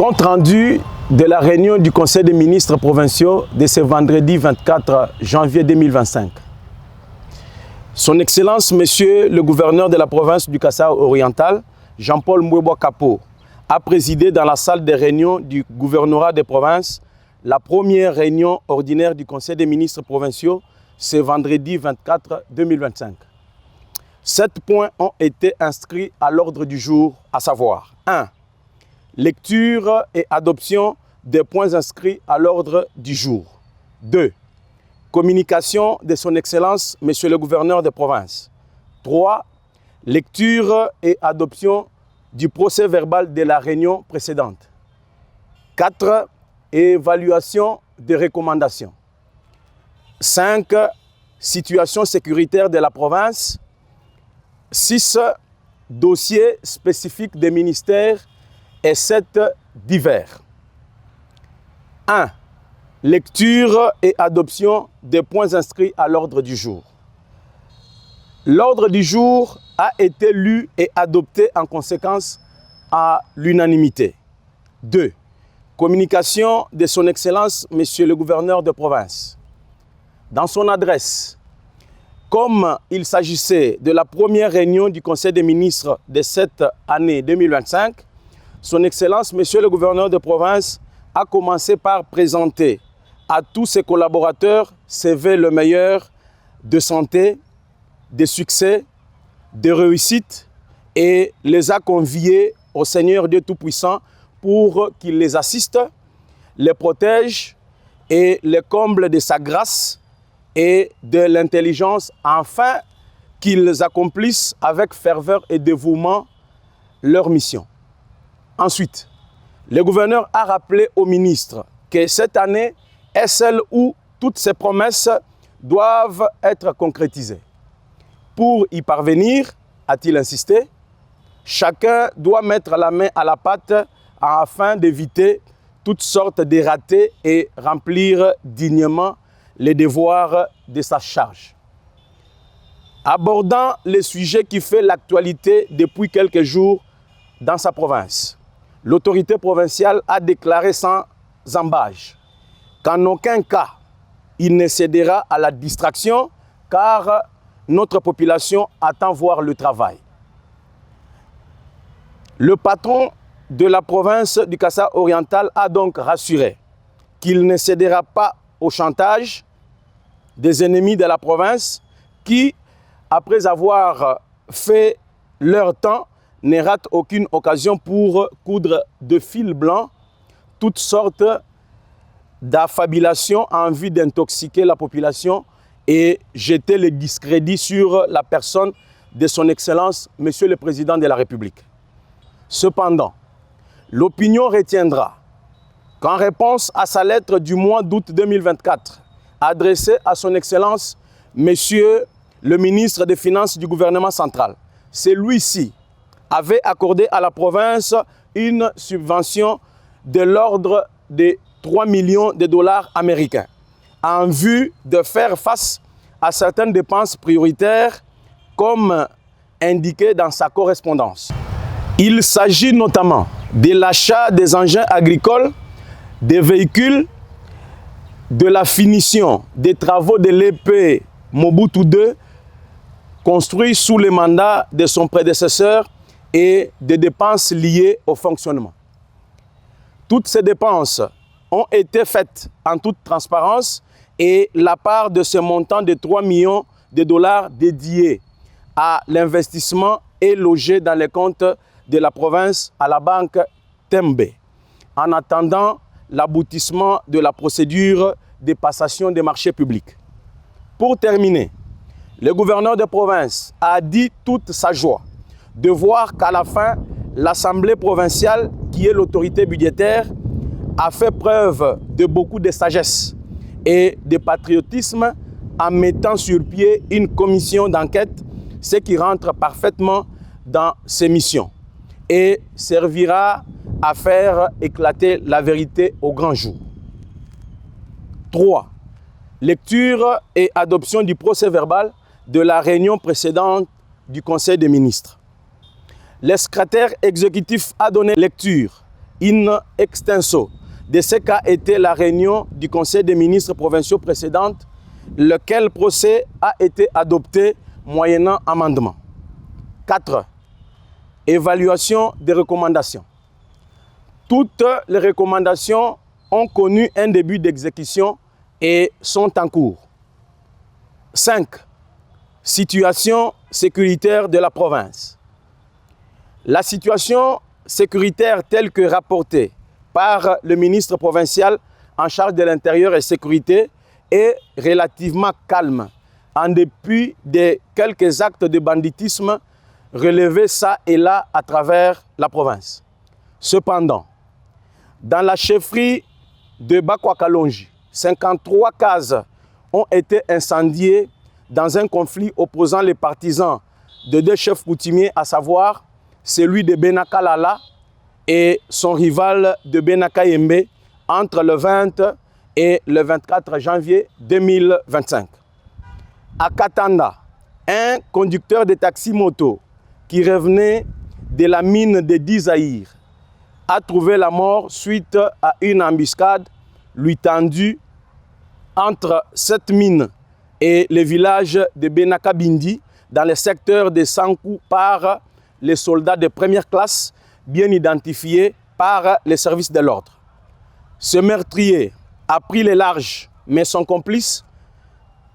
Compte rendu de la réunion du Conseil des ministres provinciaux de ce vendredi 24 janvier 2025. Son Excellence, Monsieur le gouverneur de la province du Kasaï-Oriental, Jean-Paul Mbouébois-Kapo, a présidé dans la salle des réunions du gouvernorat des provinces la première réunion ordinaire du Conseil des ministres provinciaux ce vendredi 24 2025. 7 points ont été inscrits à l'ordre du jour, à savoir 1. Lecture et adoption des points inscrits à l'ordre du jour. 2. Communication de son Excellence, Monsieur le gouverneur de province. 3. Lecture et adoption du procès verbal de la réunion précédente. 4. Évaluation des recommandations. 5. Situation sécuritaire de la province. 6. Dossiers spécifiques des ministères et 7 divers. 1. Lecture et adoption des points inscrits à l'ordre du jour. L'ordre du jour a été lu et adopté en conséquence à l'unanimité. 2. Communication de son Excellence, Monsieur le gouverneur de province. Dans son adresse, comme il s'agissait de la première réunion du Conseil des ministres de cette année 2025, son Excellence, Monsieur le gouverneur de province, a commencé par présenter à tous ses collaborateurs ses vœux le meilleur de santé, de succès, de réussite et les a conviés au Seigneur Dieu Tout-Puissant pour qu'il les assiste, les protège et les comble de sa grâce et de l'intelligence afin qu'ils accomplissent avec ferveur et dévouement leur mission. Ensuite, le gouverneur a rappelé au ministre que cette année est celle où toutes ces promesses doivent être concrétisées. Pour y parvenir, a-t-il insisté, chacun doit mettre la main à la pâte afin d'éviter toutes sortes de ratés et remplir dignement les devoirs de sa charge. Abordant le sujet qui fait l'actualité depuis quelques jours dans sa province, l'autorité provinciale a déclaré sans ambages qu'en aucun cas il ne cédera à la distraction car notre population attend voir le travail. Le patron de la province du Kasaï-Oriental a donc rassuré qu'il ne cédera pas au chantage des ennemis de la province qui, après avoir fait leur temps, ne ratent aucune occasion pour coudre de fil blanc toutes sortes d'affabulations en vue d'intoxiquer la population et jeter le discrédit sur la personne de son Excellence, Monsieur le Président de la République. Cependant, l'opinion retiendra qu'en réponse à sa lettre du mois d'août 2024, adressée à son Excellence, Monsieur le ministre des Finances du gouvernement central, celui-ci avait accordé à la province une subvention de l'ordre de 3 millions de dollars américains en vue de faire face à certaines dépenses prioritaires comme indiqué dans sa correspondance. Il s'agit notamment de l'achat des engins agricoles, des véhicules, de la finition des travaux de l'épée Mobutu II construit sous le mandat de son prédécesseur et des dépenses liées au fonctionnement. Toutes ces dépenses ont été faites en toute transparence et la part de ce montant de 3 millions de dollars dédiés à l'investissement est logée dans les comptes de la province à la banque Tembe, en attendant l'aboutissement de la procédure de passation des marchés publics. Pour terminer, le gouverneur de province a dit toute sa joie de voir qu'à la fin, l'Assemblée provinciale, qui est l'autorité budgétaire, a fait preuve de beaucoup de sagesse et de patriotisme en mettant sur pied une commission d'enquête, ce qui rentre parfaitement dans ses missions et servira à faire éclater la vérité au grand jour. 3. Lecture et adoption du procès verbal de la réunion précédente du Conseil des ministres. Le secrétaire exécutif a donné lecture in extenso de ce qu'a été la réunion du Conseil des ministres provinciaux précédente, lequel procès a été adopté moyennant amendement. 4. Évaluation des recommandations. Toutes les recommandations ont connu un début d'exécution et sont en cours. 5. Situation sécuritaire de la province. La situation sécuritaire telle que rapportée par le ministre provincial en charge de l'intérieur et sécurité est relativement calme, en dépit de quelques actes de banditisme relevés ça et là à travers la province. Cependant, dans la chefferie de Bakwa-Kalonji, 53 cases ont été incendiées dans un conflit opposant les partisans de deux chefs coutumiers, à savoir celui de Benaka Lala et son rival de Benaka Yembe, entre le 20 et le 24 janvier 2025. À Katanda, un conducteur de taxi-moto qui revenait de la mine de Dizaïr a trouvé la mort suite à une embuscade lui tendue entre cette mine et le village de Benaka Bindi dans le secteur de Sankou par les soldats de première classe bien identifiés par les services de l'ordre. Ce meurtrier a pris les larges, mais son complice,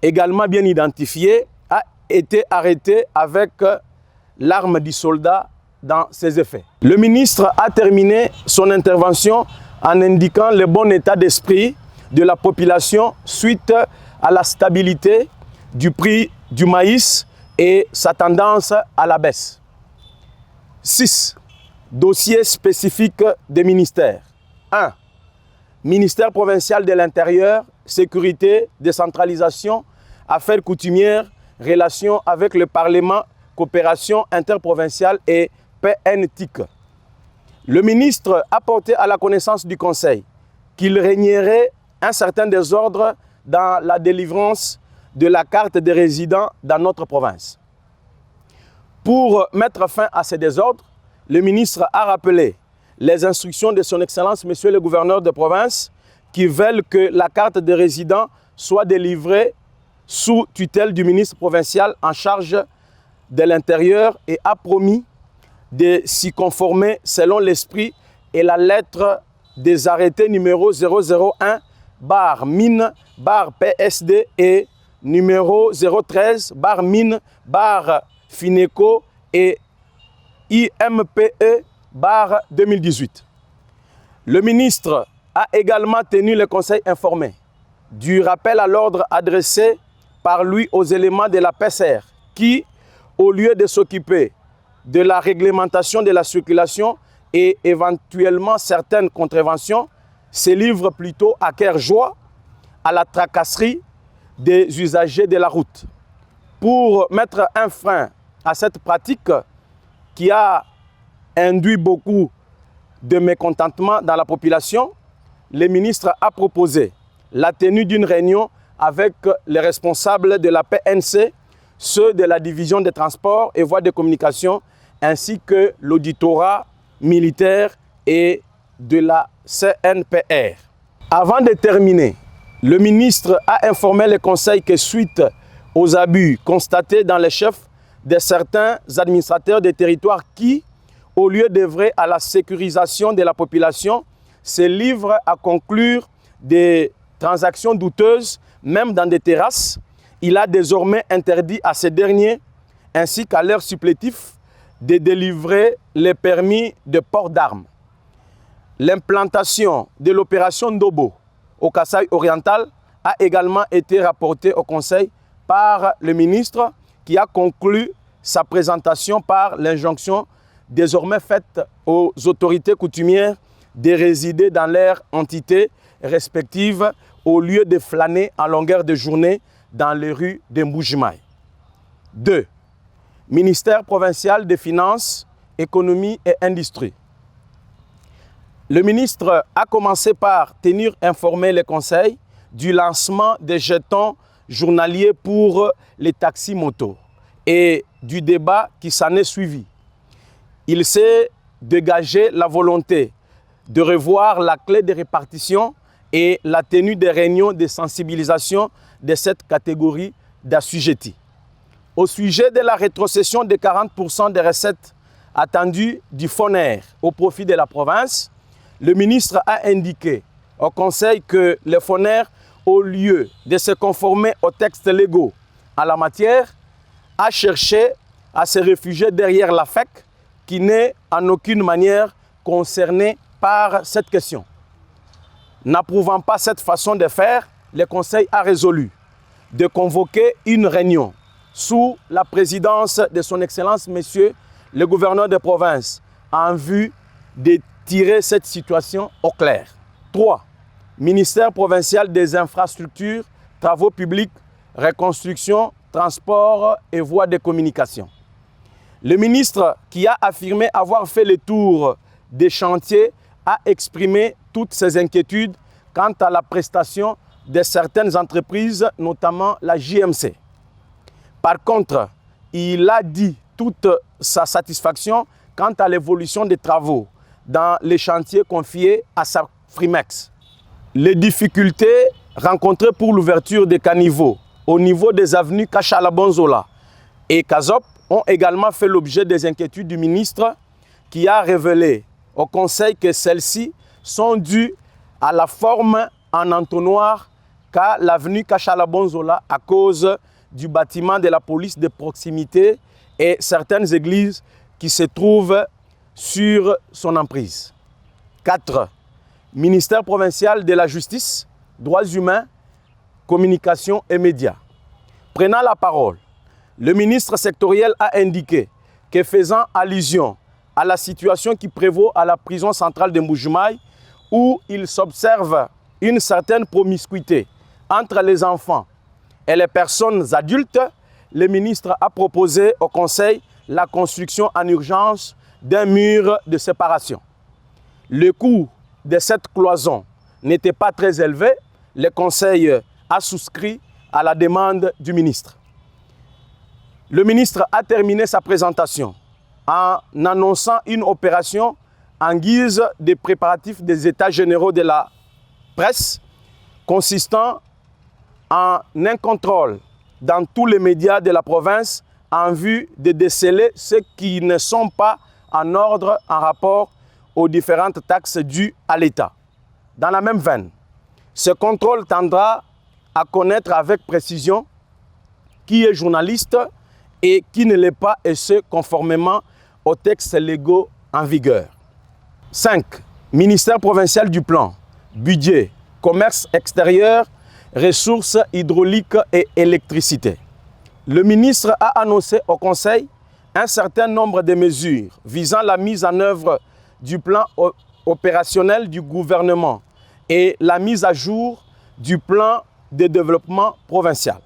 également bien identifié, a été arrêté avec l'arme du soldat dans ses effets. Le ministre a terminé son intervention en indiquant le bon état d'esprit de la population suite à la stabilité du prix du maïs et sa tendance à la baisse. 6. Dossiers spécifiques des ministères. 1. Ministère provincial de l'Intérieur, Sécurité, Décentralisation, Affaires coutumières, Relations avec le Parlement, Coopération interprovinciale et PNTIC. Le ministre a porté à la connaissance du Conseil qu'il régnerait un certain désordre dans la délivrance de la carte de résident dans notre province. Pour mettre fin à ces désordres, le ministre a rappelé les instructions de son Excellence, Monsieur le gouverneur de province, qui veulent que la carte de résident soit délivrée sous tutelle du ministre provincial en charge de l'Intérieur et a promis de s'y conformer selon l'esprit et la lettre des arrêtés numéro 001/mine/PSD et numéro 013/mine/FINECO et IMPE/2018. Le ministre a également tenu le Conseil informé du rappel à l'ordre adressé par lui aux éléments de la PCR qui, au lieu de s'occuper de la réglementation de la circulation et éventuellement certaines contraventions, se livrent plutôt à cœur joie à la tracasserie des usagers de la route. Pour mettre un frein à cette pratique qui a induit beaucoup de mécontentement dans la population, le ministre a proposé la tenue d'une réunion avec les responsables de la PNC, ceux de la division des transports et voies de communication, ainsi que l'auditorat militaire et de la CNPR. Avant de terminer, le ministre a informé le Conseil que suite aux abus constatés dans les chefs de certains administrateurs des territoires qui, au lieu d'œuvrer à la sécurisation de la population, se livrent à conclure des transactions douteuses, même dans des terrasses, il a désormais interdit à ces derniers, ainsi qu'à leurs supplétifs, de délivrer les permis de port d'armes. L'implantation de l'opération Ndobo au Kasaï oriental a également été rapportée au Conseil par le ministre qui a conclu sa présentation par l'injonction désormais faite aux autorités coutumières de résider dans leurs entités respectives au lieu de flâner en longueur de journée dans les rues de Mbujimaï. 2. Ministère provincial des Finances, Économie et Industrie. Le ministre a commencé par tenir informé le Conseil du lancement des jetons journaliers pour les taxis-motos et du débat qui s'en est suivi. Il s'est dégagé la volonté de revoir la clé de répartition et la tenue des réunions de sensibilisation de cette catégorie d'assujettis. Au sujet de la rétrocession de 40% des recettes attendues du FONER au profit de la province, le ministre a indiqué au Conseil que le FONER, au lieu de se conformer aux textes légaux en la matière, a cherché à se réfugier derrière la FEC qui n'est en aucune manière concernée par cette question. N'approuvant pas cette façon de faire, le Conseil a résolu de convoquer une réunion sous la présidence de son Excellence, Monsieur le gouverneur de province, en vue de tirer cette situation au clair. 3. Ministère provincial des infrastructures, travaux publics, reconstruction, transport et voies de communication. Le ministre, qui a affirmé avoir fait le tour des chantiers, a exprimé toutes ses inquiétudes quant à la prestation de certaines entreprises, notamment la JMC. Par contre, il a dit toute sa satisfaction quant à l'évolution des travaux dans les chantiers confiés à sa Frimex. Les difficultés rencontrées pour l'ouverture des caniveaux au niveau des avenues Kachala-Bonzola et Kazop ont également fait l'objet des inquiétudes du ministre qui a révélé au Conseil que celles-ci sont dues à la forme en entonnoir qu'a l'avenue Kachala-Bonzola à cause du bâtiment de la police de proximité et certaines églises qui se trouvent sur son emprise. 4. Ministère provincial de la Justice, Droits humains, Communication et Médias. Prenant la parole, le ministre sectoriel a indiqué que faisant allusion à la situation qui prévaut à la prison centrale de Mbuji-Mayi, où il s'observe une certaine promiscuité entre les enfants et les personnes adultes, le ministre a proposé au Conseil la construction en urgence d'un mur de séparation. Le coût de cette cloison n'était pas très élevé. Le Conseil a souscrit à la demande du ministre. Le ministre a terminé sa présentation en annonçant une opération en guise de préparatifs des États généraux de la presse, consistant en un contrôle dans tous les médias de la province en vue de déceler ceux qui ne sont pas en ordre en rapport aux différentes taxes dues à l'État. Dans la même veine, ce contrôle tendra à connaître avec précision qui est journaliste et qui ne l'est pas, et ce, conformément aux textes légaux en vigueur. 5. Ministère provincial du Plan, Budget, Commerce extérieur, Ressources hydrauliques et électricité. Le ministre a annoncé au Conseil un certain nombre de mesures visant la mise en œuvre du plan opérationnel du gouvernement et la mise à jour du plan de développement provincial.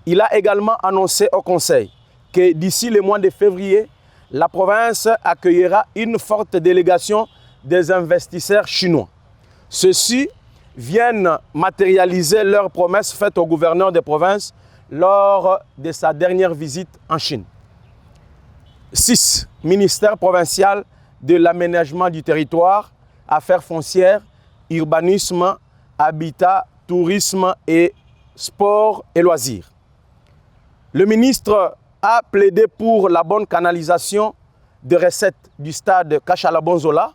Il a également annoncé au Conseil que d'ici le mois de février, la province accueillera une forte délégation des investisseurs chinois. Ceux-ci viennent matérialiser leurs promesses faites au gouverneur de province lors de sa dernière visite en Chine. 6. Ministère provincial de l'aménagement du territoire, affaires foncières, urbanisme, habitat, tourisme et sport et loisirs. Le ministre a plaidé pour la bonne canalisation des recettes du stade Kachala-Bonzola,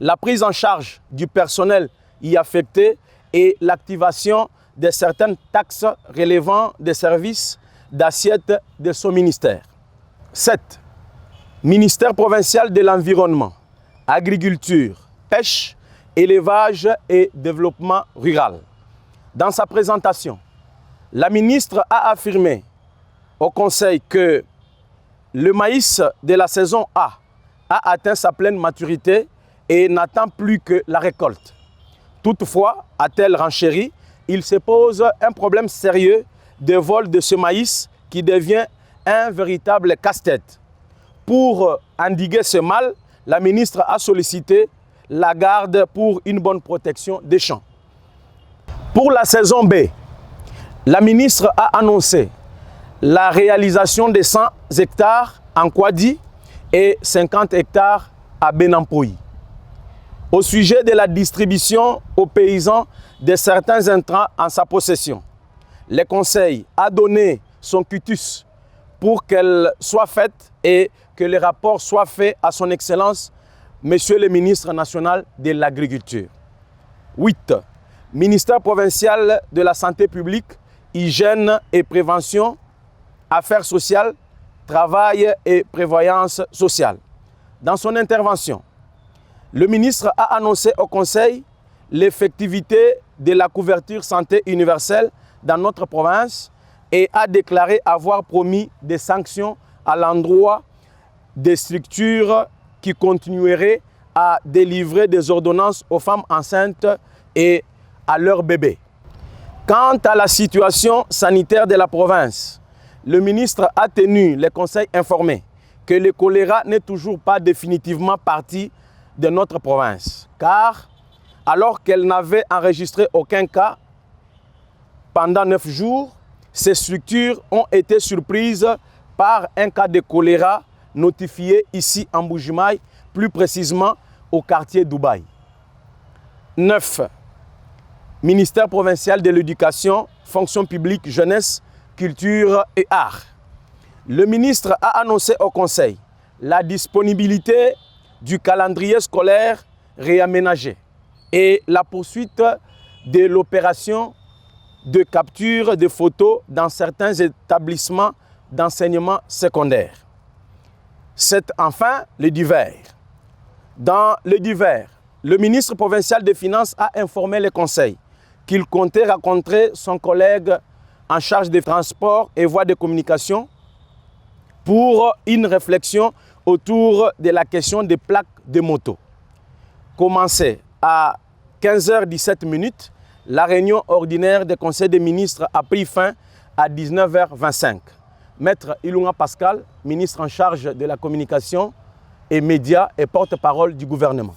la prise en charge du personnel y affecté et l'activation de certaines taxes relevant des services d'assiette de son ministère. 7. Ministère provincial de l'environnement, agriculture, pêche, élevage et développement rural. Dans sa présentation, la ministre a affirmé au Conseil que le maïs de la saison A atteint sa pleine maturité et n'attend plus que la récolte. Toutefois, a-t-elle renchéri, il se pose un problème sérieux de vol de ce maïs qui devient un véritable casse-tête. Pour endiguer ce mal, la ministre a sollicité la garde pour une bonne protection des champs. Pour la saison B, la ministre a annoncé la réalisation de 100 hectares en Kwadi et 50 hectares à Benampoui. au sujet de la distribution aux paysans de certains intrants en sa possession. Le Conseil a donné son quitus pour qu'elle soit faite et que le rapport soit fait à son Excellence, Monsieur le ministre national de l'Agriculture. 8. Ministère provincial de la Santé publique, Hygiène et Prévention, Affaires sociales, Travail et Prévoyance sociale. Dans son intervention, le ministre a annoncé au Conseil l'effectivité de la couverture santé universelle dans notre province et a déclaré avoir promis des sanctions à l'endroit des structures qui continueraient à délivrer des ordonnances aux femmes enceintes et à leurs bébés. Quant à la situation sanitaire de la province, le ministre a tenu le Conseil informé que le choléra n'est toujours pas définitivement parti de notre province, car alors qu'elle n'avait enregistré aucun cas pendant 9 jours, ces structures ont été surprises par un cas de choléra notifié ici en Mbuji-Mayi, plus précisément au quartier Dubaï. 9. Ministère provincial de l'éducation, fonction publique, jeunesse, culture et art. Le ministre a annoncé au Conseil la disponibilité du calendrier scolaire réaménagé et la poursuite de l'opération de capture de photos dans certains établissements d'enseignement secondaire. 7. Enfin, le divers. Dans le divers, le ministre provincial des Finances a informé le Conseil qu'il comptait rencontrer son collègue en charge des transports et voies de communication pour une réflexion autour de la question des plaques de moto. Commencé à 15h17, la réunion ordinaire du Conseil des ministres a pris fin à 19h25. Maître Ilunga Pascal, ministre en charge de la communication et médias et porte-parole du gouvernement.